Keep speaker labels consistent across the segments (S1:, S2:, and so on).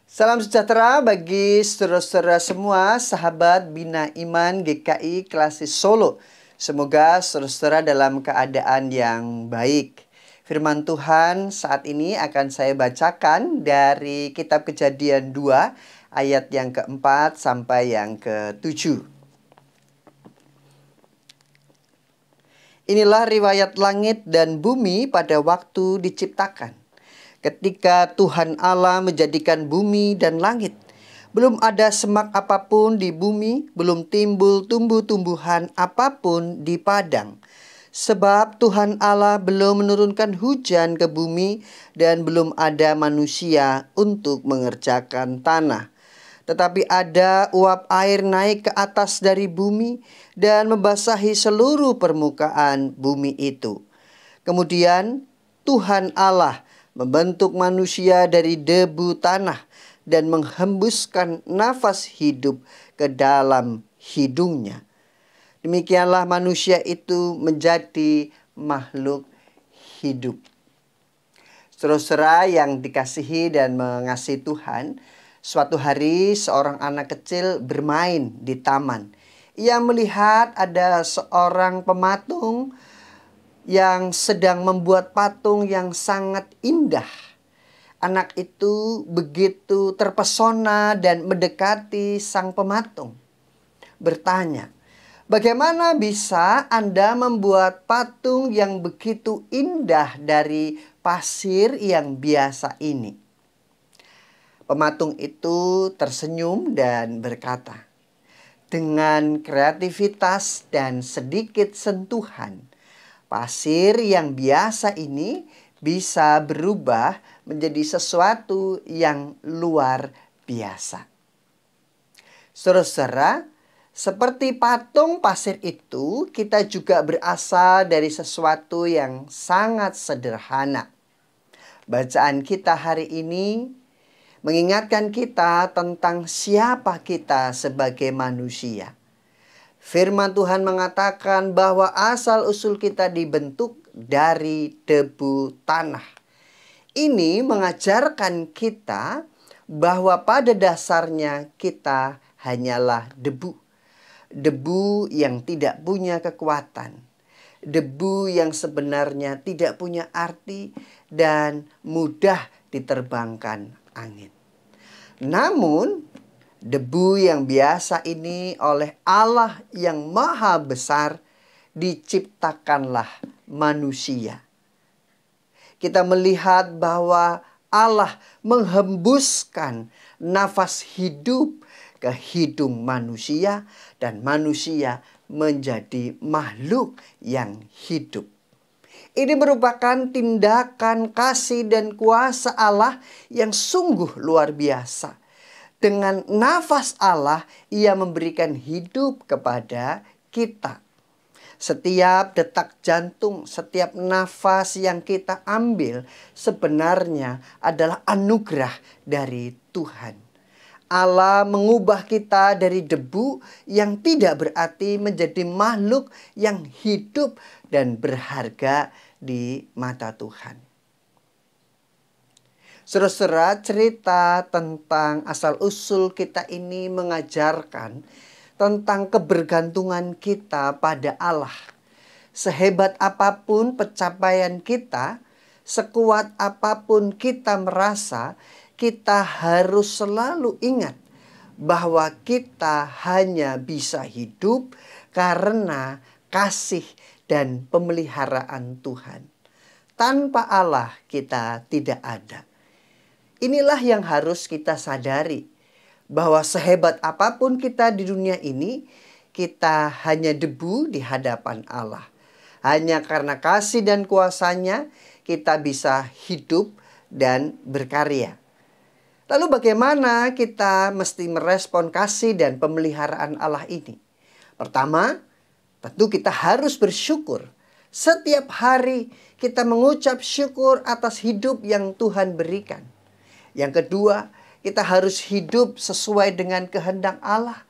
S1: Salam sejahtera bagi saudara-saudara semua, sahabat Bina Iman GKI Klasis Solo. Semoga saudara-saudara dalam keadaan yang baik. Firman Tuhan saat ini akan saya bacakan dari kitab Kejadian 2 ayat yang keempat sampai yang ketujuh. Inilah riwayat langit dan bumi pada waktu diciptakan. Ketika Tuhan Allah menjadikan bumi dan langit, belum ada semak apapun di bumi, belum timbul tumbuh-tumbuhan apapun di padang. Sebab Tuhan Allah belum menurunkan hujan ke bumi dan belum ada manusia untuk mengerjakan tanah. Tetapi ada uap air naik ke atas dari bumi dan membasahi seluruh permukaan bumi itu. Kemudian Tuhan Allah membentuk manusia dari debu tanah dan menghembuskan nafas hidup ke dalam hidungnya. Demikianlah manusia itu menjadi makhluk hidup. Saudara-saudara yang dikasihi dan mengasihi Tuhan, suatu hari seorang anak kecil bermain di taman. Ia melihat ada seorang pematung yang sedang membuat patung yang sangat indah. Anak itu begitu terpesona dan mendekati sang pematung. Bertanya, "Bagaimana bisa Anda membuat patung yang begitu indah dari pasir yang biasa ini?" Pematung itu tersenyum dan berkata, "Dengan kreativitas dan sedikit sentuhan, pasir yang biasa ini bisa berubah menjadi sesuatu yang luar biasa." Saudara-saudara, seperti patung pasir itu, kita juga berasal dari sesuatu yang sangat sederhana. Bacaan kita hari ini mengingatkan kita tentang siapa kita sebagai manusia. Firman Tuhan mengatakan bahwa asal-usul kita dibentuk dari debu tanah. Ini mengajarkan kita bahwa pada dasarnya kita hanyalah debu. Debu yang tidak punya kekuatan. Debu yang sebenarnya tidak punya arti dan mudah diterbangkan angin. Namun, debu yang biasa ini oleh Allah yang maha besar diciptakanlah manusia. Kita melihat bahwa Allah menghembuskan nafas hidup ke hidung manusia dan manusia menjadi makhluk yang hidup. Ini merupakan tindakan kasih dan kuasa Allah yang sungguh luar biasa. Dengan nafas Allah, Ia memberikan hidup kepada kita. Setiap detak jantung, setiap nafas yang kita ambil sebenarnya adalah anugerah dari Tuhan. Allah mengubah kita dari debu yang tidak berarti menjadi makhluk yang hidup dan berharga di mata Tuhan. Saudara-saudara, cerita tentang asal-usul kita ini mengajarkan tentang kebergantungan kita pada Allah. Sehebat apapun pencapaian kita, sekuat apapun kita merasa, kita harus selalu ingat bahwa kita hanya bisa hidup karena kasih dan pemeliharaan Tuhan. Tanpa Allah kita tidak ada. Inilah yang harus kita sadari, bahwa sehebat apapun kita di dunia ini, kita hanya debu di hadapan Allah. Hanya karena kasih dan kuasa-Nya kita bisa hidup dan berkarya. Lalu bagaimana kita mesti merespon kasih dan pemeliharaan Allah ini? Pertama, tentu kita harus bersyukur. Setiap hari kita mengucap syukur atas hidup yang Tuhan berikan. Yang kedua, kita harus hidup sesuai dengan kehendak Allah.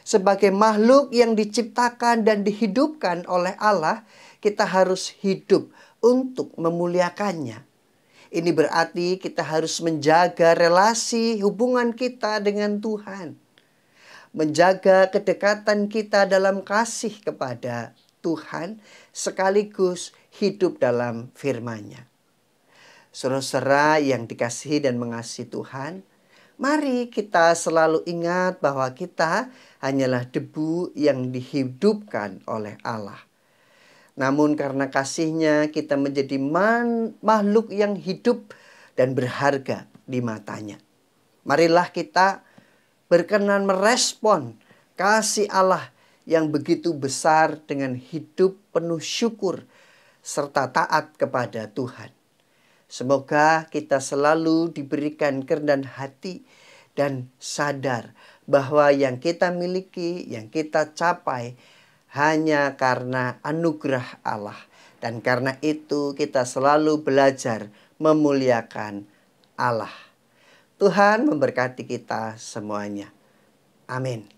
S1: Sebagai makhluk yang diciptakan dan dihidupkan oleh Allah, kita harus hidup untuk memuliakannya. Ini berarti kita harus menjaga relasi hubungan kita dengan Tuhan. Menjaga kedekatan kita dalam kasih kepada Tuhan, sekaligus hidup dalam firman-Nya. Saudara-saudara yang dikasihi dan mengasihi Tuhan, mari kita selalu ingat bahwa kita hanyalah debu yang dihidupkan oleh Allah. Namun karena kasih-Nya kita menjadi makhluk yang hidup dan berharga di mata-Nya. Marilah kita berkenan merespon kasih Allah yang begitu besar dengan hidup penuh syukur serta taat kepada Tuhan. Semoga kita selalu diberikan kerendahan hati dan sadar bahwa yang kita miliki, yang kita capai hanya karena anugerah Allah. Dan karena itu kita selalu belajar memuliakan Allah. Tuhan memberkati kita semuanya. Amin.